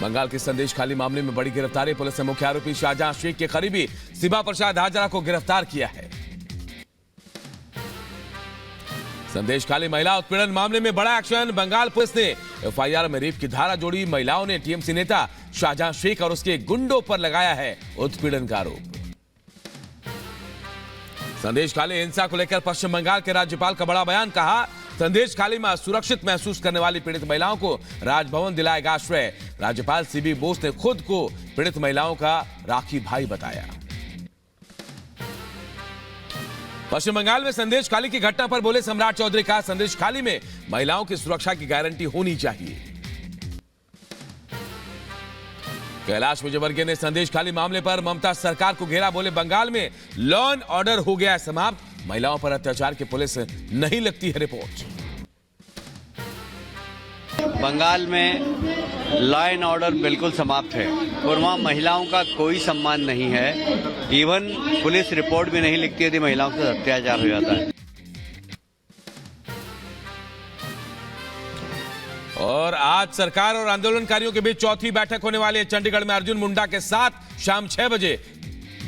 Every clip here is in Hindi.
बंगाल के संदेश खाली मामले में बड़ी गिरफ्तारी। पुलिस ने मुख्य आरोपी शाहजहां शेख के करीबी सिबा प्रसाद हाजरा को गिरफ्तार किया है। संदेश खाली महिला उत्पीड़न मामले में बड़ा एक्शन। बंगाल पुलिस ने एफआईआर में रेप की धारा जोड़ी। महिलाओं ने टीएमसी नेता शाहजहां शेख और उसके गुंडों पर लगाया है उत्पीड़न का आरोप। संदेश खाली हिंसा को लेकर पश्चिम बंगाल के राज्यपाल का बड़ा बयान। कहा, संदेश खाली में सुरक्षित महसूस करने वाली पीड़ित महिलाओं को राजभवन दिलाएगा आश्रय। राज्यपाल सीबी बोस ने खुद को पीड़ित महिलाओं का राखी भाई बताया। पश्चिम बंगाल में संदेश खाली की घटना पर बोले सम्राट चौधरी। कहा, संदेश खाली में महिलाओं की सुरक्षा की गारंटी होनी चाहिए। कैलाश विजयवर्गीय ने संदेश खाली मामले पर ममता सरकार को घेरा। बोले, बंगाल में लॉ एंड ऑर्डर हो गया है समाप्त। महिलाओं पर अत्याचार की पुलिस नहीं लगती है रिपोर्ट। बंगाल में लॉ एंड ऑर्डर बिल्कुल समाप्त है और वहाँ महिलाओं का कोई सम्मान नहीं है। इवन पुलिस रिपोर्ट भी नहीं लिखती यदि महिलाओं से अत्याचार हो जाता है। और आज सरकार और आंदोलनकारियों के बीच चौथी बैठक होने वाली है। चंडीगढ़ में अर्जुन मुंडा के साथ शाम 6 बजे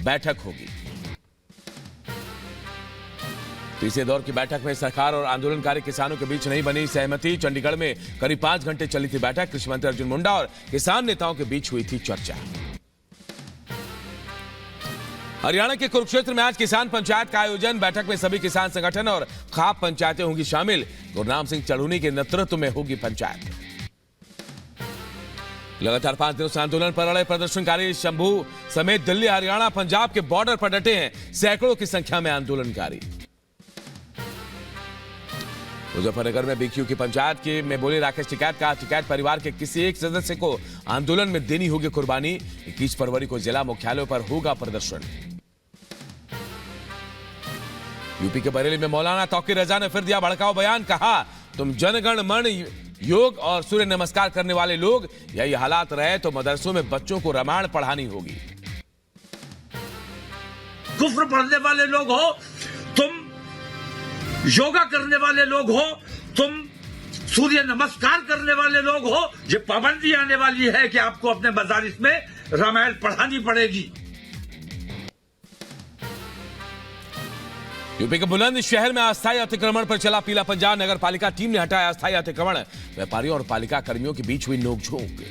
बैठक होगी। तीसरे दौर की बैठक में सरकार और आंदोलनकारी किसानों के बीच नहीं बनी सहमति। चंडीगढ़ में करीब 5 घंटे चली थी बैठक। कृषि मंत्री अर्जुन मुंडा और किसान नेताओं के बीच हुई थी चर्चा। हरियाणा के कुरुक्षेत्र में आज किसान पंचायत का आयोजन। बैठक में सभी किसान संगठन और खाप पंचायतें होंगी शामिल। गुरनाम सिंह चढ़ूनी के नेतृत्व में होगी पंचायत। लगातार 5 दिनों से आंदोलन पर अड़े प्रदर्शनकारी शंभू समेत दिल्ली, हरियाणा, पंजाब के बॉर्डर पर डटे हैं सैकड़ों की संख्या में आंदोलनकारी। मुजफ्फरनगर में बीक्यू की पंचायत के में बोले राकेश टिकैत। का टिकैत परिवार के किसी एक सदस्य को आंदोलन में देनी होगी कुर्बानी। 21 फरवरी को जिला मुख्यालयों पर होगा प्रदर्शन। यूपी के बरेली में मौलाना तौकीर रजा ने फिर दिया भड़काऊ बयान। कहा, तुम जनगण मन योग और सूर्य नमस्कार करने वाले लोग, यही हालात रहे तो मदरसों में बच्चों को रामायण पढ़ानी होगी। कुफ्र पढ़ने वाले लोग हो तुम, योगा करने वाले लोग हो तुम, सूर्य नमस्कार करने वाले लोग हो, ये पाबंदी आने वाली है कि आपको अपने मजारिस में रामायण पढ़ानी पड़ेगी। यूपी के बुलंदशहर में अस्थायी अतिक्रमण पर चला पीला पंजा। नगर पालिका टीम ने हटाया अस्थायी अतिक्रमण। व्यापारियों और पालिका कर्मियों के बीच हुई नोकझोंक।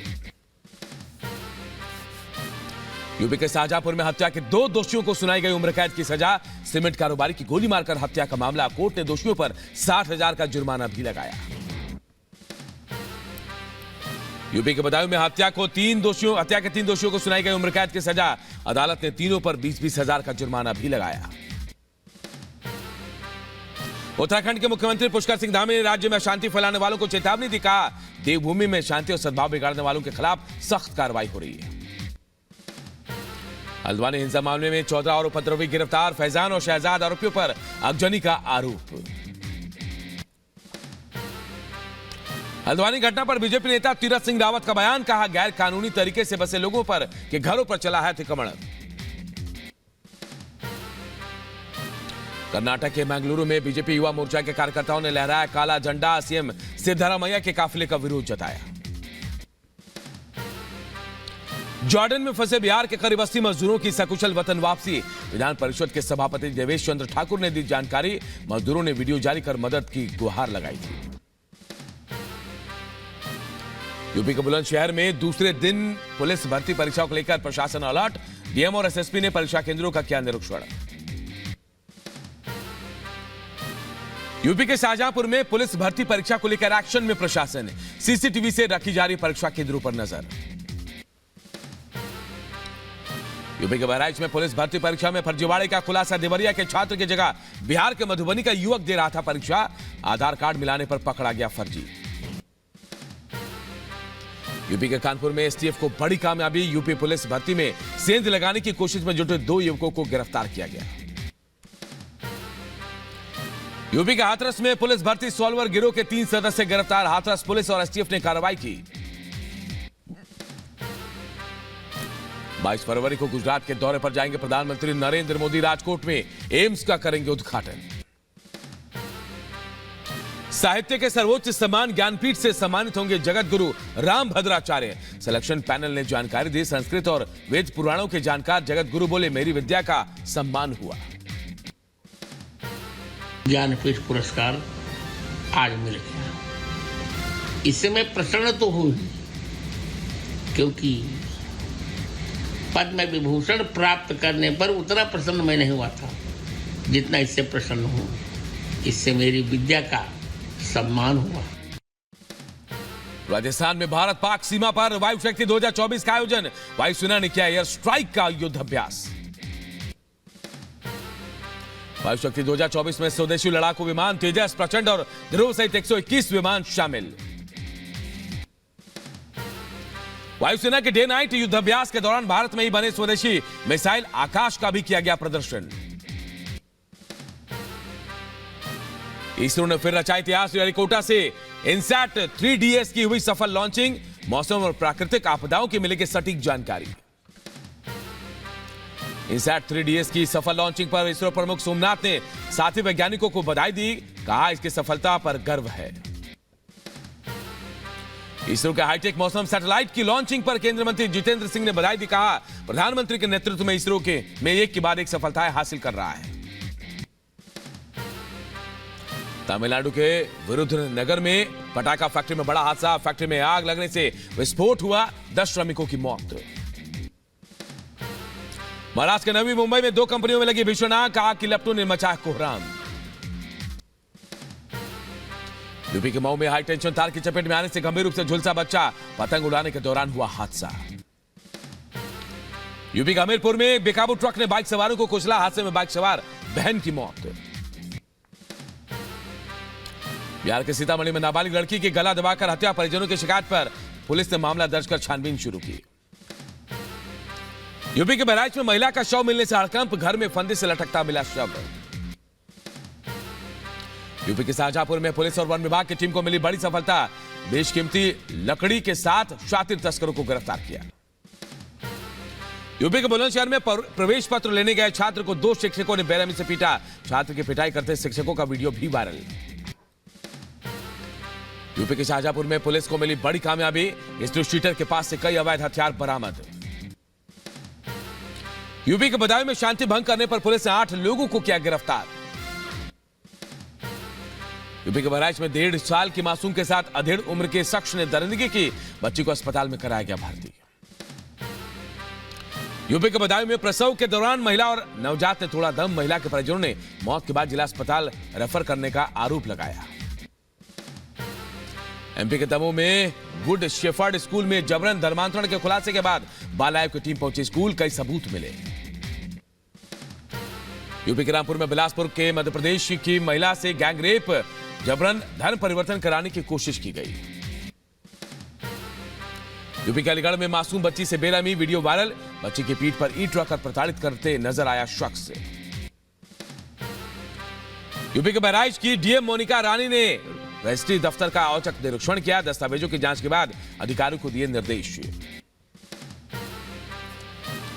यूपी के शाहजहांपुर में हत्या के 2 दोषियों को सुनाई गई उम्र कैद की सजा। सीमेंट कारोबारी की गोली मारकर हत्या का मामला। कोर्ट ने दोषियों पर 60,000 का जुर्माना भी लगाया। यूपी के बदायूं में हत्या के 3 दोषियों को सुनाई गई उम्र कैद की सजा। अदालत ने तीनों पर 20-20 हजार का जुर्माना भी लगाया। उत्तराखंड के मुख्यमंत्री पुष्कर सिंह धामी ने राज्य में अशांति फैलाने वालों को चेतावनी दी। कहा, देवभूमि में शांति और सद्भाव बिगाड़ने वालों के खिलाफ सख्त कार्रवाई हो रही है। हल्द्वानी हिंसा मामले में 14 और उपद्रवी गिरफ्तार। फैजान और शहजाद आरोपियों पर आगजनी का आरोप। हल्द्वानी घटना पर बीजेपी नेता तीरथ सिंह रावत का बयान। कहा, गैर कानूनी तरीके से बसे लोगों पर के घरों पर चला है अतिक्रमण। कर्नाटक के मंगलुरु में बीजेपी युवा मोर्चा के कार्यकर्ताओं ने लहराया काला झंडा। सीएम सिद्धरामैया के काफिले का विरोध जताया। जॉर्डन में फंसे बिहार के करीब 80 मजदूरों की सकुशल वतन वापसी। विधान परिषद के सभापति देवेश चंद्र ठाकुर ने दी जानकारी। मजदूरों ने वीडियो जारी कर मदद की गुहार लगाई थी। यूपी के बुलंदशहर में दूसरे दिन पुलिस भर्ती परीक्षा को लेकर प्रशासन अलर्ट। डीएम और एसएसपी ने परीक्षा केंद्रों का किया निरीक्षण। यूपी के शाहजहांपुर में पुलिस भर्ती परीक्षा को लेकर एक्शन में प्रशासन। सीसीटीवी से रखी जा रही परीक्षा केंद्रों पर नजर। यूपी के बहराइच में पुलिस भर्ती परीक्षा में फर्जीवाड़े का खुलासा। देवरिया के छात्र की जगह बिहार के मधुबनी का युवक दे रहा था परीक्षा। आधार कार्ड मिलाने पर पकड़ा गया फर्जी। यूपी के कानपुर में एसटीएफ को बड़ी कामयाबी। यूपी पुलिस भर्ती में सेंध लगाने की कोशिश में जुटे 2 युवकों को गिरफ्तार किया गया। यूपी के हाथरस में पुलिस भर्ती सॉल्वर गिरोह के 3 सदस्य गिरफ्तार। हाथरस पुलिस और एसटीएफ ने कार्रवाई की। 22 फरवरी को गुजरात के दौरे पर जाएंगे प्रधानमंत्री नरेंद्र मोदी। राजकोट में एम्स का करेंगे उद्घाटन। साहित्य के सर्वोच्च सम्मान ज्ञानपीठ से सम्मानित होंगे जगत गुरु रामभद्राचार्य। सिलेक्शन पैनल ने जानकारी दी। संस्कृत और वेद पुराणों के जानकार जगत गुरु बोले, मेरी विद्या का सम्मान हुआ। ज्ञानपीठ पुरस्कार आज मिल गया। इससे मैं प्रसन्न तो हूँ, क्योंकि पद्म विभूषण प्राप्त करने पर उतना प्रसन्न मैं नहीं हुआ था जितना इससे प्रसन्न हूँ। इससे मेरी विद्या का सम्मान हुआ। राजस्थान में भारत पाक सीमा पर वायु शक्ति 2024 का आयोजन। वायुसेना ने किया एयर स्ट्राइक का युद्धाभ्यास। वायु शक्ति 2024 में स्वदेशी लड़ाकू विमान तेजस, प्रचंड और ध्रुव सहित 121 विमान शामिल। वायुसेना के डे नाइट युद्धाभ्यास के दौरान भारत में ही बने स्वदेशी मिसाइल आकाश का भी किया गया प्रदर्शन। इसरो ने फिर रचा इतिहास। श्रीहरिकोटा से इनसैट 3DS की हुई सफल लॉन्चिंग। मौसम और प्राकृतिक आपदाओं की मिलेगी सटीक जानकारी। इनसैट 3DS की सफल लॉन्चिंग पर इसरो प्रमुख सोमनाथ ने साथी वैज्ञानिकों को बधाई दी। कहा, इसकी सफलता पर गर्व है। इसरो के हाईटेक मौसम सैटेलाइट की लॉन्चिंग पर केंद्रीय मंत्री जितेंद्र सिंह ने बधाई दी। कहा, प्रधानमंत्री के नेतृत्व में इसरो में एक के बाद एक सफलताएं हासिल कर रहा है। तमिलनाडु के विरुद्धनगर में पटाखा फैक्ट्री में बड़ा हादसा। फैक्ट्री में आग लगने से विस्फोट हुआ, 10 श्रमिकों की मौत। महाराष्ट्र के नवी मुंबई में 2 कंपनियों में लगी भीषण आग। आग की लपटों ने मचाया कोहराम। यूपी के मऊ में हाई टेंशन तार की चपेट में आने से गंभीर रूप से झुलसा बच्चा। पतंग उड़ाने के दौरान हुआ हादसा। यूपी के हमीरपुर में एक बेकाबू ट्रक ने बाइक सवारों को कुचला। हादसे में बाइक सवार बहन की मौत। बिहार के सीतामढ़ी में नाबालिग लड़की की गला दबाकर हत्या। परिजनों की शिकायत पर पुलिस ने मामला दर्ज कर छानबीन शुरू की। यूपी के बहराइच में महिला का शव मिलने से हड़कंप। घर में फंदे से लटकता मिला शव। यूपी के शाहजहांपुर में पुलिस और वन विभाग की टीम को मिली बड़ी सफलता। बेशकीमती लकड़ी के साथ शातिर तस्करों को गिरफ्तार किया। यूपी के बुलंदशहर में प्रवेश पत्र लेने गए छात्र को 2 शिक्षकों ने बेरहमी से पीटा। छात्र की पिटाई करते शिक्षकों का वीडियो भी वायरल। यूपी के शाहजहांपुर में पुलिस को मिली बड़ी कामयाबी। स्ट्रीट शीटर के पास से कई अवैध हथियार बरामद। यूपी के बदायूं में शांति भंग करने पर पुलिस ने 8 लोगों को किया गिरफ्तार। यूपी के बहराइच में 1.5 साल की मासूम के साथ अधेड़ उम्र के शख्स ने दरिंदगी की। बच्ची को अस्पताल में कराया गया भर्ती। यूपी के बदायूं में प्रसव के दौरान महिला और नवजात ने तोड़ा दम। महिला के परिजनों ने मौत के बाद जिला अस्पताल रेफर करने का आरोप लगाया। एमपी के दमोह में गुड शेफर्ड स्कूल में जबरन धर्मांतरण के खुलासे के बाद बाल आयोग की टीम पहुंची स्कूल। कई सबूत मिले। यूपी के रामपुर में बिलासपुर के मध्य प्रदेश की महिला से गैंग रेप। जबरन धर्म परिवर्तन कराने की कोशिश की गई। यूपी के अलीगढ़ में मासूम बच्ची से बेरहमी। Video viral. बच्ची की पीठ पर ईंट रखकर प्रताड़ित करते नजर आया शख्स। यूपी के बहराइच की डीएम मोनिका रानी ने रजिस्ट्री दफ्तर का औचक निरीक्षण किया। दस्तावेजों की जांच के बाद अधिकारियों को दिए निर्देश।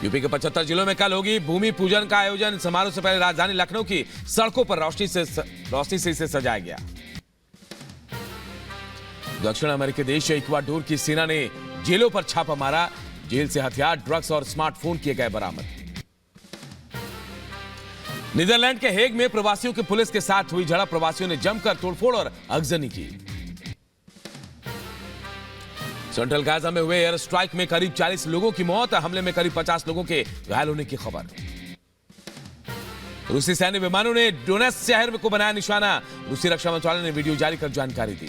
यूपी के 75 जिलों में कल होगी भूमि पूजन का आयोजन। समारोह से पहले राजधानी लखनऊ की सड़कों पर रोशनी से इसे सजाया गया। दक्षिण अमेरिकी देश इक्वाडोर की सेना ने जेलों पर छापा मारा। जेल से हथियार, ड्रग्स और स्मार्टफोन किए गए बरामद। नीदरलैंड के हेग में प्रवासियों की पुलिस के साथ हुई झड़प। प्रवासियों ने जमकर तोड़फोड़ और आगजनी की। सेंट्रल गाजा में हुए एयर स्ट्राइक में करीब 40 लोगों की मौत। हमले में करीब 50 लोगों के घायल होने की खबर। रूसी सैन्य विमानों ने डोनेट्स्क शहर को बनाया निशाना। रूसी रक्षा मंत्रालय ने वीडियो जारी कर जानकारी दी।